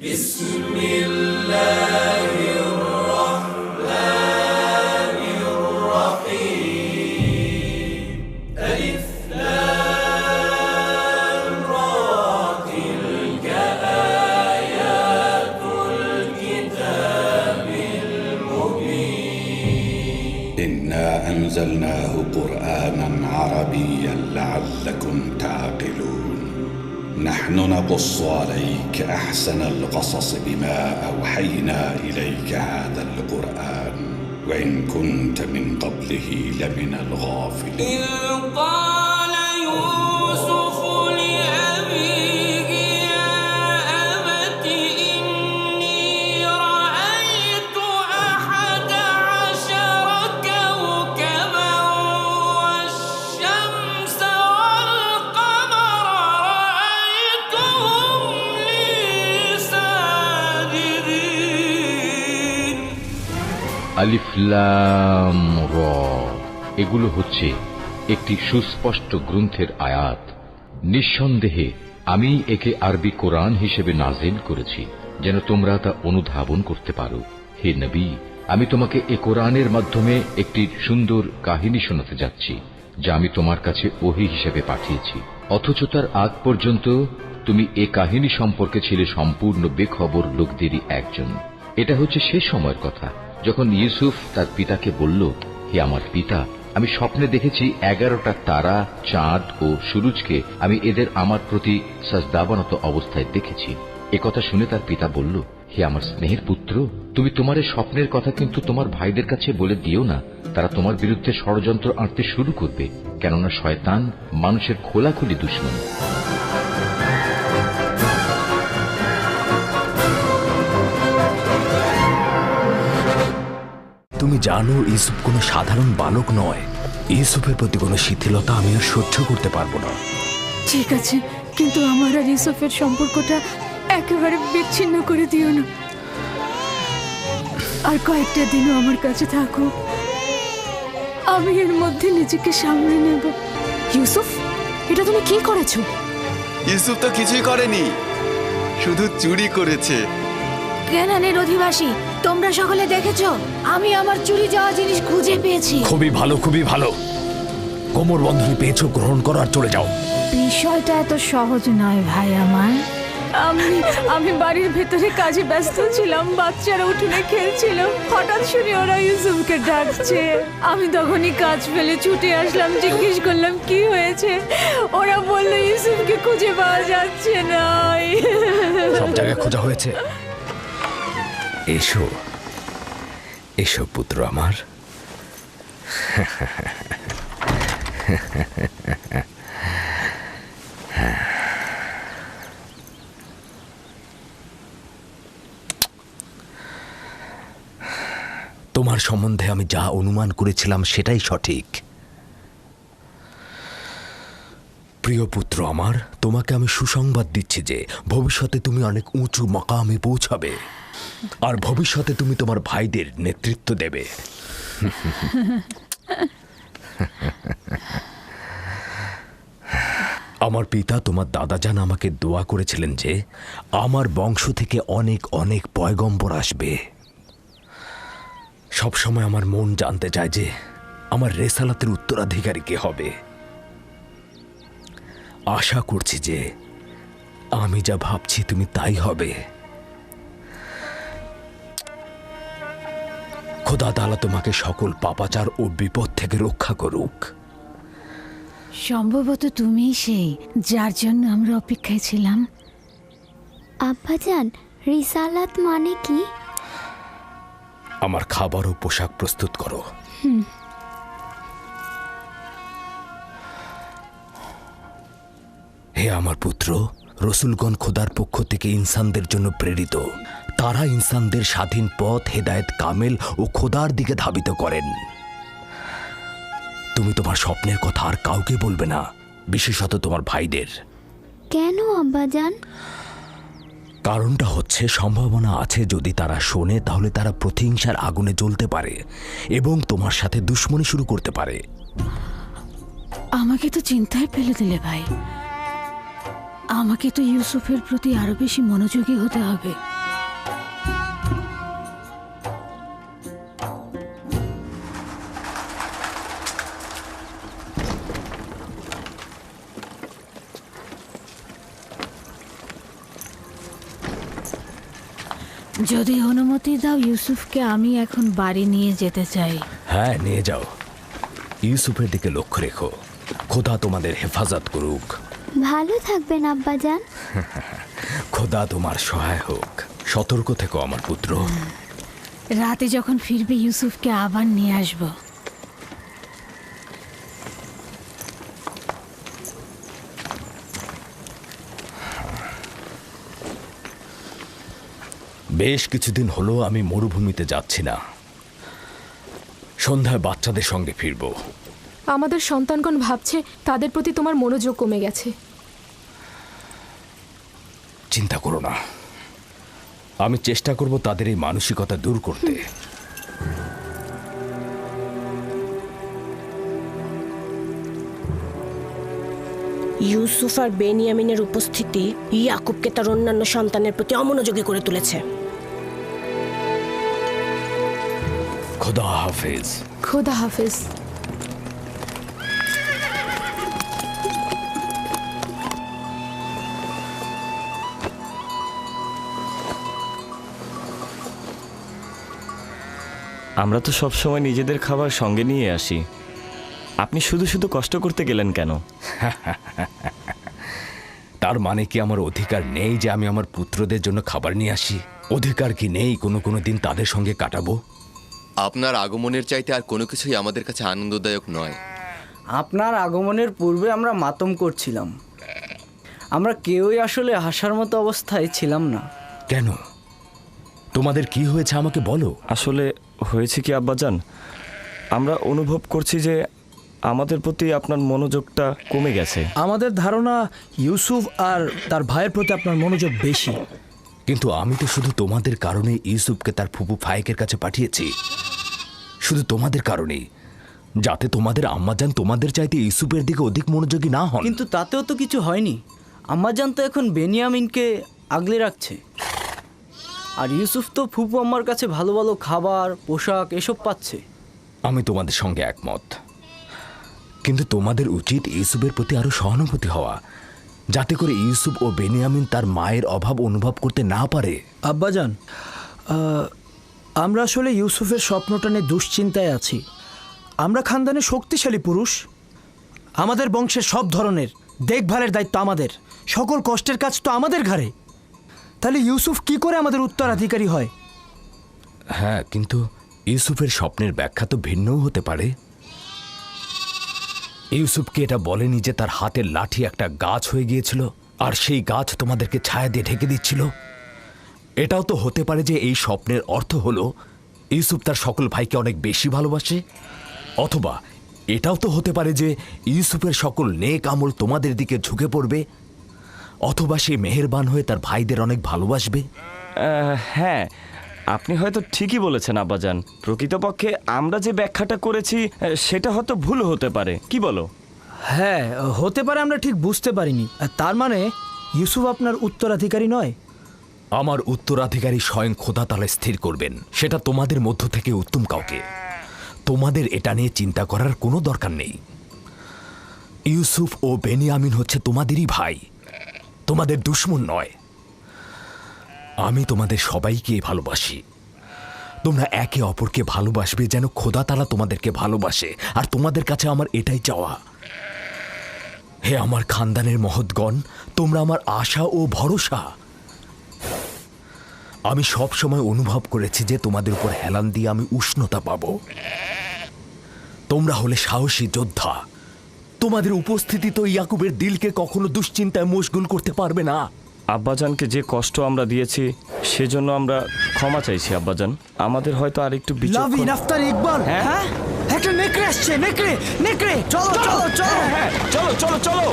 بسم الله الرحمن الرحيم ألف لام را تلك آيات الكتاب المبين إنا أنزلناه قرآنا عربيا لعلكم تعقلون نحن نقص عليك أحسن القصص بما أوحينا إليك هذا القرآن وإن كنت من قبله لمن الغافلين إذ قال يوسف لأبيه يا أبت إني رأيت 11 كوكبا والشمس والقمر رأيتهم لي ساجدين আলিফ লাম র এগুলো হচ্ছে একটি সুস্পষ্ট গ্রন্থের আয়াত। নিঃসন্দেহে আমি একে আরবি কোরআন হিসেবে নাজিল করেছি যেন তোমরা তা অনুধাবন করতে পারো। হে নবী, আমি তোমাকে এ কোরআনের মাধ্যমে একটি সুন্দর কাহিনী শোনাতে যাচ্ছি যা আমি তোমার কাছে ওহী হিসেবে পাঠিয়েছি, অথচ তার আগ পর্যন্ত তুমি এ কাহিনী সম্পর্কে ছিলে সম্পূর্ণ বেখবর লোকদেরই একজন। এটা হচ্ছে সে সময়ের কথা যখন ইউসুফ তার পিতাকে বলল, হে আমার পিতা, আমি স্বপ্নে দেখেছি 11টা তারা, চাঁদ ও সূরজকে আমি এদের আমার প্রতি সাজদাবানত অবস্থায় দেখেছি। একথা শুনে তার পিতা বলল, হে আমার স্নেহের পুত্র, তুমি তোমার এই স্বপ্নের কথা কিন্তু তোমার ভাইদের কাছে বলে দিও না, তারা তোমার বিরুদ্ধে ষড়যন্ত্র আঁটতে শুরু করবে, কেননা শয়তান মানুষের খোলাখুলি দুশমন। তুমি জানো ইউসুফ কোনো সাধারণ বালক নয়। ইউসুফের প্রতি কোনো শিথিলতা আমি আর সহ্য করতে পারবো না। ঠিক আছে, কিন্তু আমার আর ইউসুফের সম্পর্কটা একেবারে বিচ্ছিন্ন করে দিও না। আর কয়েকটা দিনও আমার কাছে থাকো, আমি এর মধ্যে নিজেকে সামলে নেব। ইউসুফ, এটা তুমি কি করেছো? ইউসুফ তো কিছুই করেনি, শুধু চুরি করেছে। কেনানের অধিবাসী, তোমরা সকলে দেখেছো আমি আমার চুরি যাওয়া জিনিস খুঁজে পেয়েছি। খুবই ভালো, খুবই ভালো। কোমর বন্ধনী পেয়েছো, গ্রহণ করো আর চলে যাও। বিষয়টা এত সহজ নয় ভাই আমার। আমি বাড়ির ভেতরে কাজে ব্যস্ত ছিলাম, বাচ্চারা উঠোনে খেলছিল, হঠাৎ শুনে ওরা ইউসুফকে ডাকছে। আমি তখনই কাজ ফেলে ছুটে আসলাম, জিজ্ঞেস করলাম কি হয়েছে। ওরা বললো ইউসুফকে খুঁজে পাওয়া যাচ্ছে না। সব জায়গায় খোঁজা হয়েছে। এসো এসো পুত্র আমার। তোমার সম্বন্ধে আমি যা অনুমান করেছিলাম সেটাই সঠিক। প্রিয় পুত্র আমার, তোমাকে আমি সুসংবাদ দিচ্ছি যে ভবিষ্যতে তুমি অনেক উঁচু মাকামে পৌঁছাবে, আর ভবিষ্যতে তুমি তোমার ভাইদের নেতৃত্ব দেবে। আমার পিতা তোমার দাদাজান আমাকে দোয়া করেছিলেন যে আমার বংশ থেকে অনেক অনেক পয়গম্বর আসবে। সবসময় আমার মন জানতে চায় যে আমার রেসালাতের উত্তরাধিকারী কে হবে। আশা করছি যে আমি যা ভাবছি তুমি তাই হবে। খোদা তাআলা তোমাকে সকল পাপাচার ও বিপদ থেকে রক্ষা করুক। সম্ভবত তুমিই সেই যার জন্য আমরা অপেক্ষায় ছিলাম। আব্বাজান, রিসালাত মানে কি? আমার খাবার ও পোশাক প্রস্তুত করো। হে আমার পুত্র, রসুলগণ খোদার পক্ষ থেকে ইনসানদের জন্য প্রেরিত। তারা ইনসানদের স্বাধীন পথ, হেদায়েত কামেল ও খোদার দিকে ধাবিত করেন। তুমি তোমার স্বপ্নের কথা আর কাউকে বলবে না, বিশেষত তোমার ভাইদের। কেন আব্বাজান? কারণটা হচ্ছে সম্ভাবনা আছে যদি তারা শোনে তাহলে তারা প্রতিহিংসার আগুনে জ্বলতে পারে এবং তোমার সাথে দুশ্মনী শুরু করতে পারে। আমাকে তো চিন্তায় ফেলে দিলে ভাই। আমাকে তো ইউসুফের প্রতি আরো বেশি মনোযোগী হতে হবে। যদি অনুমতি দাও ইউসুফকে আমি এখন বাড়ি নিয়ে যেতে চাই। হ্যাঁ, নিয়ে যাও। ইউসুফের দিকে লক্ষ্য রেখো। খোদা তোমাদের হেফাজত করুক। ভালো থাকবেন আব্বাজান। খোদা তোমার সহায় হোক। সতর্ক থেকো আমার পুত্র। রাতে যখন ফিরবে ইউসুফকে আবার নিয়ে আসবো। বেশ কিছুদিন হলো আমি মরুভূমিতে যাচ্ছি না। সন্ধ্যায় বাচ্চাদের সঙ্গে ফিরবো। আমাদের সন্তানগণ ভাবছে তাদের প্রতি তোমার মনোযোগ কমে গেছে। চিন্তা করো না, আমি চেষ্টা করব তাদের এই মানসিকতা দূর করতে। ইউসুফ আর বেনিয়ামিনের উপস্থিতি ইয়াকুবকে তার অন্যান্য সন্তানের প্রতি অমনোযোগী করে তুলেছে। খোদা হাফেজ। খোদা হাফেজ। আমরা তো সবসময় নিজেদের খাবার সঙ্গে নিয়ে আসি, আপনি শুধু শুধু কষ্ট করতে গেলেন কেন? তার মানে কি আমার অধিকার নেই যে আমি আমার পুত্রদের জন্য খাবার নিয়ে আসি? অধিকার কি নেই কোনো দিন তাদের সঙ্গে কাটাবো? আপনার আগমনের চাইতে আর কোনো কিছুই আমাদের কাছে আনন্দদায়ক নয়। আপনার আগমনের পূর্বে আমরা মাতম করছিলাম। আমরা কেউই আসলে হাসার মতো অবস্থায় ছিলাম না। কেন? তোমাদের কি হয়েছে আমাকে বলো। আসলে হয়েছে কি আব্বাজান, আমরা অনুভব করছি যে আমাদের প্রতি আপনার মনোযোগটা কমে গেছে। আমাদের ধারণা ইউসুফ আর তার ভাইয়ের প্রতি আপনার মনোযোগ বেশি। কিন্তু আমি তো শুধু তোমাদের কারণে ইউসুফকে তার ফুপু ফায়েকের কাছে পাঠিয়েছি। শুধু তোমাদের কারণেই, যাতে তোমাদের আম্মাজান তোমাদের চাইতে ইউসুফের দিকে অধিক মনোযোগী না হন। কিন্তু তাতেও তো কিছু হয়নি। আম্মাজান তো এখন বেনিয়ামিনকে আগলে রাখছে, আর ইউসুফ তো ফুপু আম্মার কাছে ভালো ভালো খাবার, পোশাক এসব পাচ্ছে। আমি তোমাদের সঙ্গে একমত, কিন্তু তোমাদের উচিত ইউসুফের প্রতি আরো সহানুভূতি হওয়া, যাতে করে ইউসুফ ও বেনিয়ামিন তার মায়ের অভাব অনুভব করতে না পারে। আব্বাজান, আমরা আসলে ইউসুফের স্বপ্নটা নিয়ে দুশ্চিন্তায় আছি। আমরা খানদানের শক্তিশালী পুরুষ, আমাদের বংশের সব ধরনের দেখভালের দায়িত্ব আমাদের, সকল কষ্টের কাজ তো আমাদের ঘাড়ে। তাহলে ইউসুফ কি করে আমাদের উত্তরাধিকারী হয়? হ্যাঁ, কিন্তু ইউসুফের স্বপ্নের ব্যাখ্যা তো ভিন্নও হতে পারে। ইউসুফকে এটা বলেনি যে তার হাতের লাঠি একটা গাছ হয়ে গিয়েছিল, আর সেই গাছ তোমাদেরকে ছায়া দিয়ে ঢেকে দিচ্ছিল। এটাও তো হতে পারে যে এই স্বপ্নের অর্থ হলো ইউসুফ তার সকল ভাইকে অনেক বেশি ভালোবাসে। অথবা এটাও তো হতে পারে যে ইউসুফের সকল নেক আমল তোমাদের দিকে ঝুঁকে পড়বে, অথবা সে মেহেরবান হয়ে তার ভাইদের অনেক ভালোবাসবে। হ্যাঁ, আপনি হয়তো ঠিকই বলেছেন আব্বাজান। প্রকৃতপক্ষে আমরা যে ব্যাখ্যাটা করেছি সেটা হয়তো ভুল হতে পারে, কি বলো? হ্যাঁ, হতে পারে, আমরা ঠিক বুঝতে পারিনি। তার মানে ইউসুফ আপনার উত্তরাধিকারী নয়? আমার উত্তরাধিকারী স্বয়ং খোদা তাআলা স্থির করবেন, সেটা তোমাদের মধ্য থেকে উত্তম কাউকে। তোমাদের এটা নিয়ে চিন্তা করার কোনো দরকার নেই। ইউসুফ ও বেনিয়ামিন হচ্ছে তোমাদেরই ভাই, তোমাদের দুশমন নয়। আমি তোমাদের সবাইকে ভালোবাসি। তোমরা একে অপরকে ভালোবাসবে যেন খোদা তাআলা তোমাদেরকে ভালোবাসে, আর তোমাদের কাছে আমার এটাই চাওয়া। হে আমার খানদানের মহৎগণ, তোমরা আমার আশা ও ভরসা। আমি সব সময় অনুভব করেছি যে তোমাদের উপর হেলান দিয়ে আমি উষ্ণতা পাব। তোমরা হলে সাহসী যোদ্ধা। তোমাদের উপস্থিতি তো ইয়াকুবের দিলকে কখনো দুশ্চিন্তায় মশগুল করতে পারবে না। আব্বাজানকে যে কষ্ট আমরা দিয়েছি সেজন্য আমরা ক্ষমা চাইছি আব্বাজান। আমাদের হয়তো আরেকটু লাভিন আফতার ইকবাল। হ্যাঁ, একটা নেকড়ে আসছে। নেকড়ে, নেকড়ে, চলো চলো চলো। হ্যাঁ, চলো চলো চলো।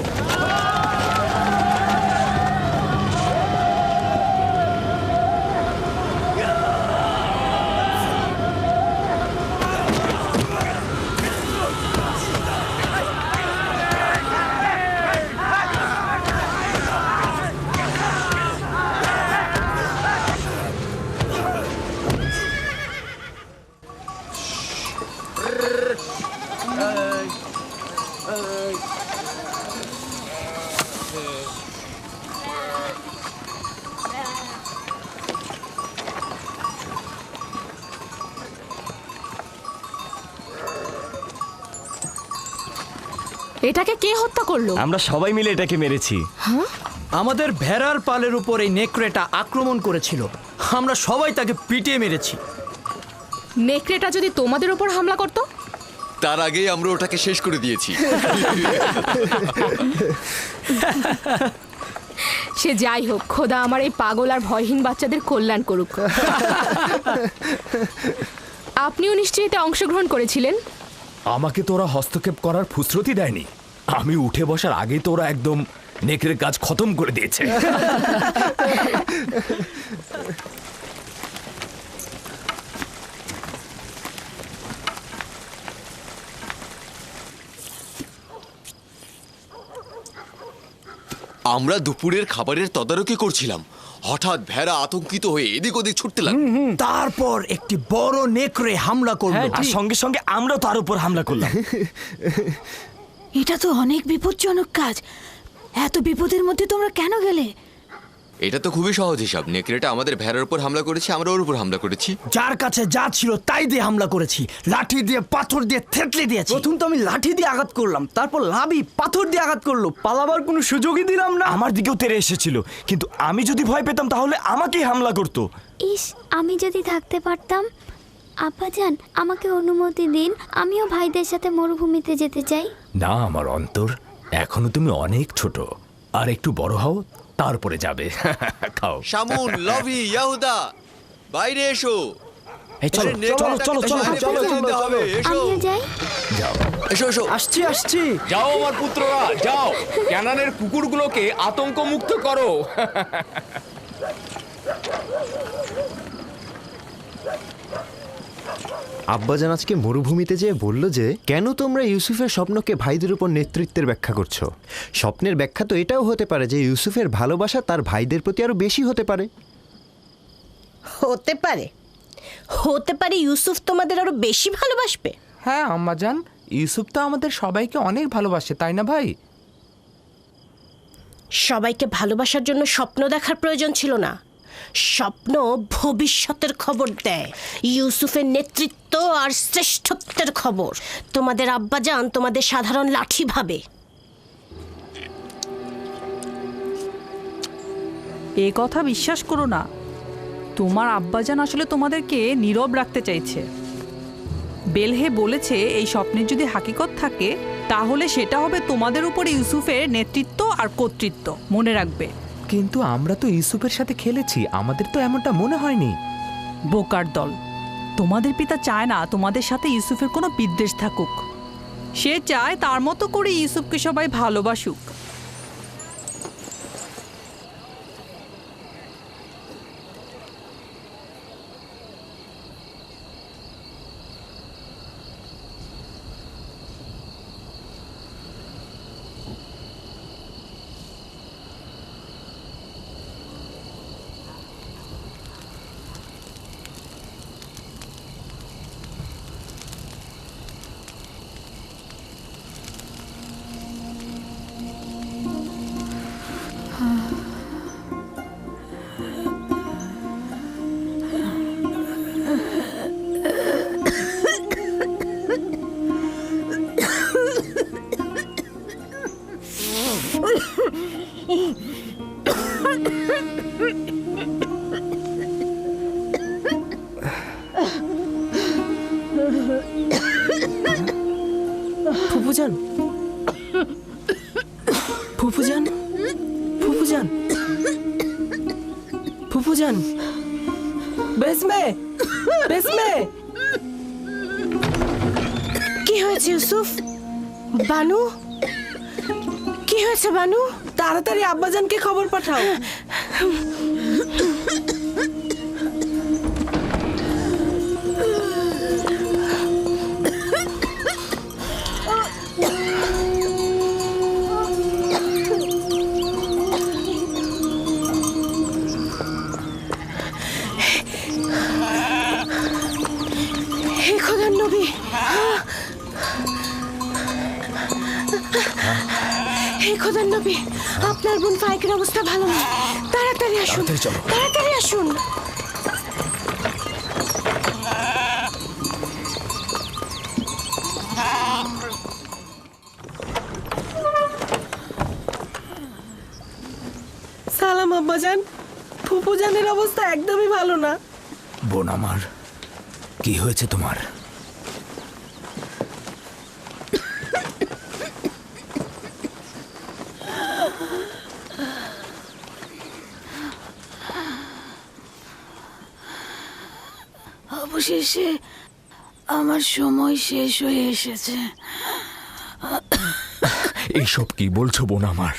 এটাকে কে হত্যা করলো? আমরা সবাই মিলে এটাকে মেরেছি। আমাদের ভেড়ার পালের উপর এই নেকড়েটা আক্রমণ করেছিল, আমরা সবাই তাকে পিটিয়ে মেরেছি। নেকড়েটা যদি তোমাদের উপর হামলা করতো? তার আগেই আমরা ওটাকে শেষ করে দিয়েছি। সে যাই হোক, খোদা আমার এই পাগল আর ভয়হীন বাচ্চাদের কল্যাণ করুক। আপনিও নিশ্চয়ই এতে অংশগ্রহণ করেছিলেন? আমাকে তোরা হস্তক্ষেপ করার ফুসরতি দেয়নি। আমি উঠে বসার আগেই তোরা একদম নেকড়ের কাজ খতম করে দিয়েছে। আমরা দুপুরের খাবারের তদারকি করছিলাম, হঠাৎ ভেড়া আতঙ্কিত হয়ে এদিক ওদিক ছুটতে লাগলো। তারপর একটি বড় নেকড়ে হামলা করলো, আর সঙ্গে সঙ্গে আমরাও তার উপর হামলা করলাম। এটা তো অনেক বিপজ্জনক কাজ। এত বিপদের মধ্যে তোমরা কেন গেলে? এটা তো খুবই সহজ হিসাব। নেকড়েটা আমাদের ভেড়ার উপর হামলা করেছে, আমরা ওর উপর হামলা করেছি। যার কাছে যা ছিল তাই দিয়ে হামলা করেছি, লাঠি দিয়ে পাথর দিয়ে থেতলে দিয়েছি। প্রথম তো আমি লাঠি দিয়ে আঘাত করলাম, তারপর লাভি পাথর দিয়ে আঘাত করলো, পালাবার কোনো সুযোগই দিলাম না। আমার দিকেও তেড়ে এসেছিল, কিন্তু আমি যদি ভয় পেতাম তাহলে আমাকেই হামলা করতো। ইস, আমি যদি থাকতে পারতাম। আব্বাজান, আমাকে অনুমতি দিন, আমিও ভাইদের সাথে মরুভূমিতে যেতে চাই। না আমার অন্তর, এখনো তুমি অনেক ছোট, আর একটু বড় হও তারপরে যাবে। খাও। শামুন, লভি, ইয়াহুদা, বাইরে এসো। চলো চলো চলো চলো চলো চলো, আমিও যাই। যাও। এসো এসো। আসছি আসছি। যাও আমার পুত্ররা, যাও, ক্যানানের কুকুরগুলোকে আতঙ্ক মুক্ত করো। আব্বাজান আজকে মরুভূমিতে যেয়ে বলল যে কেন তোমরা ইউসুফের স্বপ্নকে ভাইদের উপর নেতৃত্বের ব্যাখ্যা করছো। স্বপ্নের ব্যাখ্যা তো এটাও হতে পারে যে ইউসুফের ভালোবাসা তার ভাইদের প্রতি আরো বেশি হতে পারে। হতে পারে, হতে পারে ইউসুফ তোমাদের আরো বেশি ভালোবাসবে। হ্যাঁ আম্মাজান, ইউসুফ তো আমাদের সবাইকে অনেক ভালোবাসে, তাই না ভাই? সবাইকে ভালোবাসার জন্য স্বপ্ন দেখার প্রয়োজন ছিল না। স্বপ্ন ভবিষ্যতের খবর দেয়, ইউসুফের নেতৃত্ব আর শ্রেষ্ঠত্বের খবর। তোমাদের আব্বাজান তোমাদের সাধারণ লাঠি ভাবে। এ কথা বিশ্বাস করো না, তোমার আব্বাজান আসলে তোমাদেরকে নীরব রাখতে চাইছে। বেলহে বলেছে এই স্বপ্নের যদি হাকিকত থাকে তাহলে সেটা হবে তোমাদের উপর ইউসুফের নেতৃত্ব আর কর্তৃত্ব, মনে রাখবে। কিন্তু আমরা তো ইউসুফের সাথে খেলেছি, আমাদের তো এমনটা মনে হয়নি। বোকার দল, তোমাদের পিতা চায় না তোমাদের সাথে ইউসুফের কোনো বিদ্বেষ থাকুক। সে চায় তার মতো করে ইউসুফকে সবাই ভালোবাসুক। ফুফুজান, ফুফুজান, ফুফুজান, ফুফুজান, বেসমে, বেসমে। কি হয়েছে ইউসুফ? বানু, কি হয়েছে বানু? তাড়াতাড়ি আব্বাজানকে খবর পাঠাও। হে খোদার নবী, হে খোদার নবী, আপনার বোন ফাইকের অবস্থা ভালো না। তাড়াতাড়ি আসুন, তাড়াতাড়ি আসুন। একদমই ভালো না। বোন আমার, কি হয়েছে তোমার? অবশেষে আমার সময় শেষ হয়ে এসেছে। এইসব কি বলছো বোন আমার?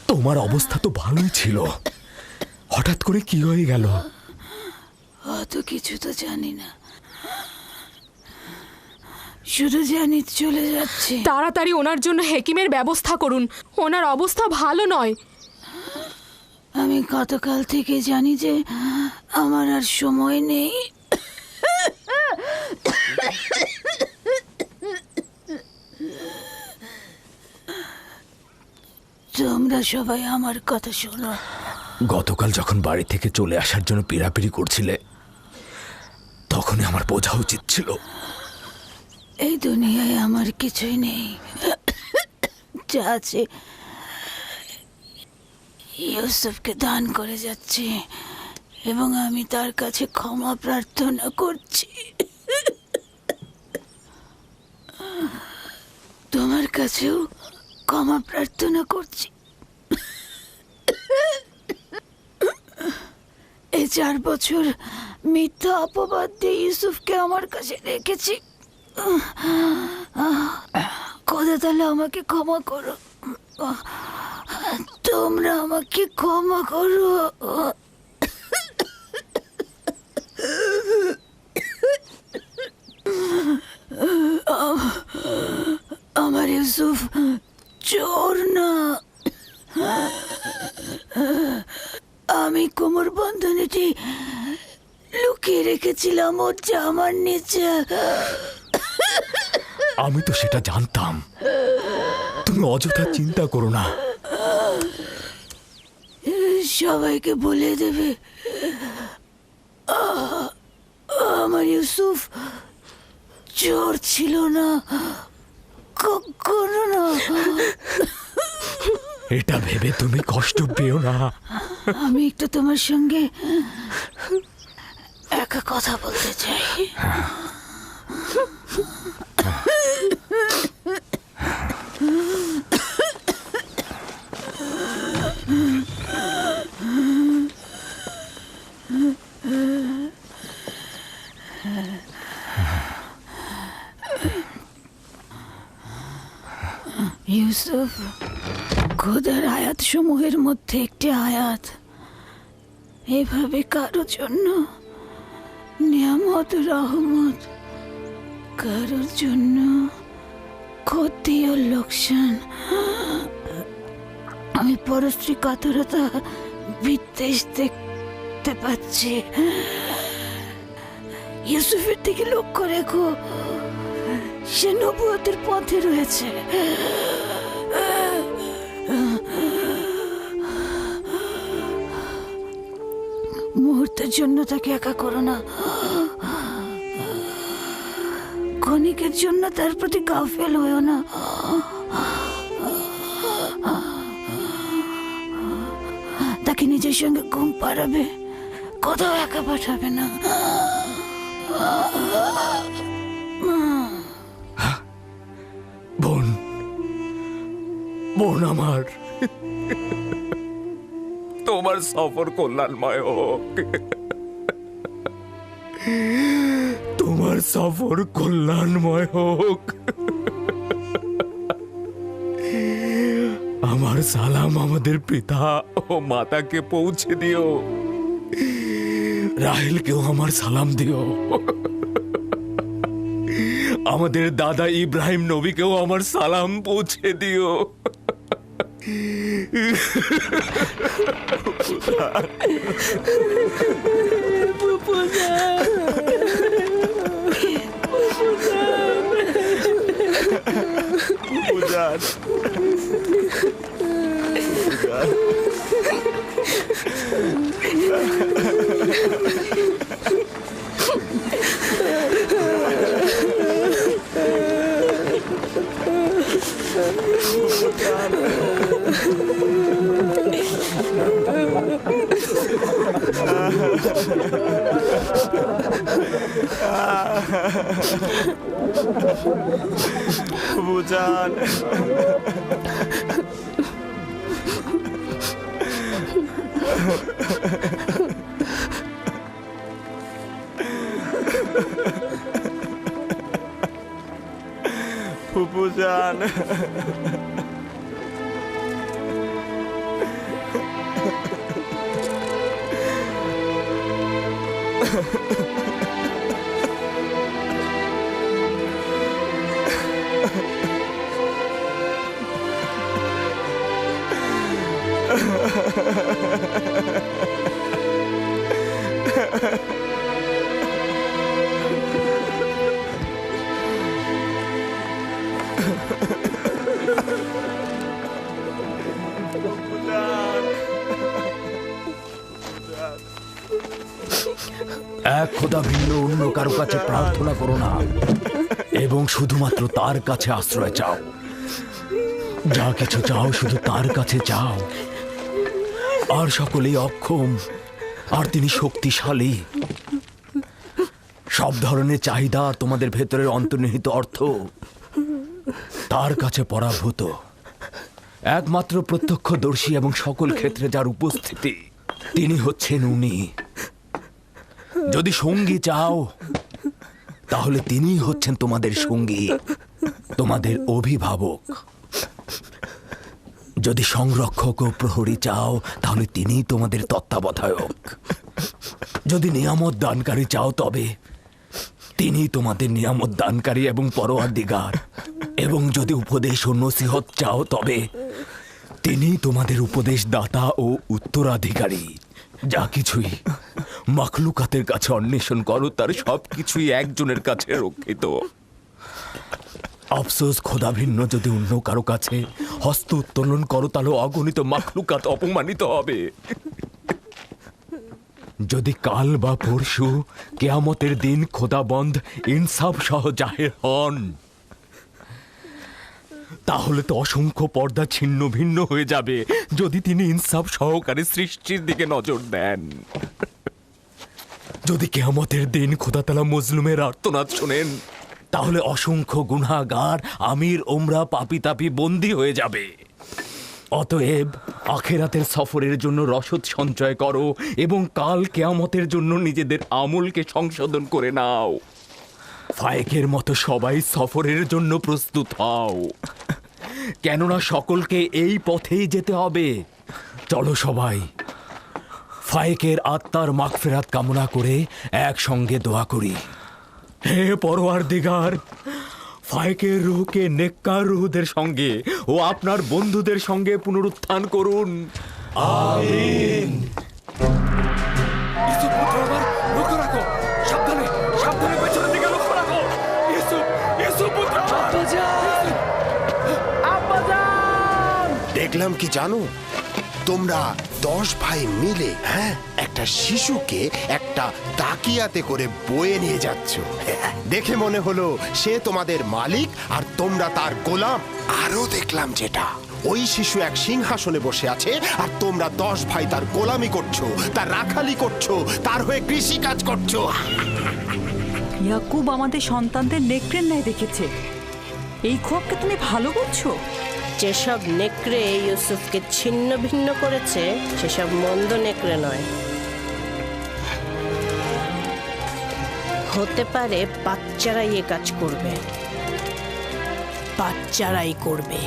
তোমার অবস্থা তো ভালোই ছিল, হঠাৎ করে কি হয়ে গেল? অত কিছু তো জানি না, শুধু জানি চলে যাচ্ছে। তাড়াতাড়ি ওনার জন্য হেকিমের ব্যবস্থা করুন, ওনার অবস্থা ভালো নয়। আমি গতকাল থেকে জানি যে আমার আর সময় নেই। তোমরা সবাই আমার কথা শোনো। গতকাল যখন বাড়ি থেকে চলে আসার জন্য পিড়াপিড়ি করছিলে, তখনই আমার বোঝা উচিত ছিল। এই দুনিয়ায় আমার কিছুই নেই, যা আছে ইউসুফকে দান করে যাচ্ছি এবং আমি তার কাছে ক্ষমা প্রার্থনা করছি। তোমার কাছেও ক্ষমা প্রার্থনা করছি। এই 4 বছর মিথ্যা অপবাদ দিয়ে ইউসুফকে আমার কাছে রেখেছি। খোদা তাহলে আমাকে ক্ষমা করো, তোমরা আমাকে ক্ষমা করো। আমার ইউসুফ চোর না। আমি কোমর বন্ধনীটি লুকিয়ে রেখেছিলাম ওর জামার নিচে। আমি তো সেটা জানতাম, তুমি অযথা চিন্তা করো না। সবাইকে বলে দেবে আমার ইউসুফ চোর ছিল না, কখনো না। এটা ভেবে তুমি কষ্ট পেও না। আমি একটু তোমার সঙ্গে একা কথা বলতে চাই। ইউসুফ খোদার আয়াত সমূহের মধ্যে একটি আয়াত। এভাবে কারোর জন্য নিয়ামত রহমত, কারোর জন্য ক্ষতি ও লোকসান। আমি পরশ্রী কাতরতা বিদ্বেষ দেখতে পাচ্ছি। ইউসুফের দিকে লক্ষ্য রেখো, সে নবুয়তের পথে রয়েছে। মুহূর্তের জন্য তাকে একা করো না, ক্ষণিকের জন্য তার প্রতি গাফেল হয়েও না। তাকে নিজের সঙ্গে ঘুম পাড়াবে, কোথাও একা পাঠাবে না। বোন, বোন আমার, তোমার সফর কল্যাণময় হোক। তোমার সফর কল্যাণময় হোক। আমার সালাম আমাদের পিতা ও মাতাকে পৌঁছে দিও। রাহেলকেও আমার সালাম দিও। আমাদের দাদা ইব্রাহিম নবীকেও আমার সালাম পৌঁছে দিও। বুঝান ফুপুজান এক খোদা ভিন্ন অন্য কারো কাছে প্রার্থনা করো না এবং শুধুমাত্র তার কাছে আশ্রয় চাও। যা কিছু চাও শুধু তার কাছে চাও। আর সকলেই অক্ষম, আর তিনি শক্তিশালী। সব ধরনের চাহিদা আর তোমাদের ভেতরের অন্তর্নিহিত অর্থ তার কাছে পরাভূত। একমাত্র প্রত্যক্ষদর্শী এবং সকল ক্ষেত্রে যার উপস্থিতি, তিনি হচ্ছেন উনি। যদি সঙ্গী চাও তাহলে তিনিই হচ্ছেন তোমাদের সঙ্গী, তোমাদের অভিভাবক। যদি সংরক্ষক ও প্রহরী চাও তাহলে তিনিই তোমাদের তত্ত্বাবধায়ক। যদি নিয়ামত দানকারী চাও তবে তিনি তোমাদের নিয়ামত দানকারী এবং পরওয়ারদিগার। এবং যদি উপদেশ ও নসিহত চাও তবে তিনি তোমাদের উপদেশ দাতা ও উত্তরাধিকারী। যা কিছুই মাখলুকাতের কাছে অন্বেষণ করো তার সবকিছুই একজনের কাছে রক্ষিত। আফসোস, খোদা ভিন্ন যদি অন্য কারো কাছে হস্ত উত্তোলন করো তাহলে অগণিত মাখলুকাত অপমানিত হবে। যদি কাল বা পরশু কেয়ামতের দিন খোদাবন্ধ ইনসাফ সহ জাহের হন তাহলে তো অসংখ্য পর্দা ছিন্ন ভিন্ন হয়ে যাবে যদি তিনি ইনসাফ সহকারে সৃষ্টির দিকে নজর দেন। যদি কেয়ামতের দিন খোদা তাআলা মজলুমের আর্তনাদ শোনেন তাহলে অসংখ্য গুনাহগার আমির ওমরা পাপি তাপি বন্দী হয়ে যাবে। অতএব আখেরাতের সফরের জন্য রসদ সঞ্চয় করো এবং কাল কেয়ামতের জন্য নিজেদের আমলকে সংশোধন করে নাও। ফায়েকের মতো সবাই সফরের জন্য প্রস্তুত হও, কেননা সকলকে এই পথেই যেতে হবে। চলো সবাই ফায়েকের আত্মার মাগফিরাত কামনা করে একসঙ্গে দোয়া করি। হে পরওয়ারদিগার, ফায়েকের রূহকে নেককার রূহদের সঙ্গে ও আপনার বন্ধুদের সঙ্গে পুনরুত্থান করুন। আমিন। ইউসুফ পুত্র আমার, লক্ষ্য রাখো, সাবধানে সাবধানে পেছনের দিকে লক্ষ্য রাখো। ইউসুফ, ইউসুফ পুত্র আমার। আব্বাজান! দেখলাম কি জানো, তোমরা 10 ভাই মিলে একটা শিশুকে একটা তাকিয়াতে করে বয়ে নিয়ে যাচ্ছ। দেখে মনে হলো সে তোমাদের মালিক আর তোমরা তার গোলাম। আরো দেখলাম যেটা, ওই শিশু এক সিংহাসনে বসে আছে আর তোমরা 10 ভাই তার গোলামি করছো, তার রাখালি করছো, তার হয়ে কৃষি কাজ করছো। ইয়াকুব আমাদের সন্তানদের নেকড়ের ন্যায় দেখেছে। এই খোয়াবকে তুমি ভালো করছো? যেসব নেকড়ে ইউসুফকে ছিন্ন ভিন্ন করেছে সেসব মন্দ নেকড়ে নয়। হতে পারে বাচ্চারাই এ কাজ করবে, বাচ্চারাই করবে।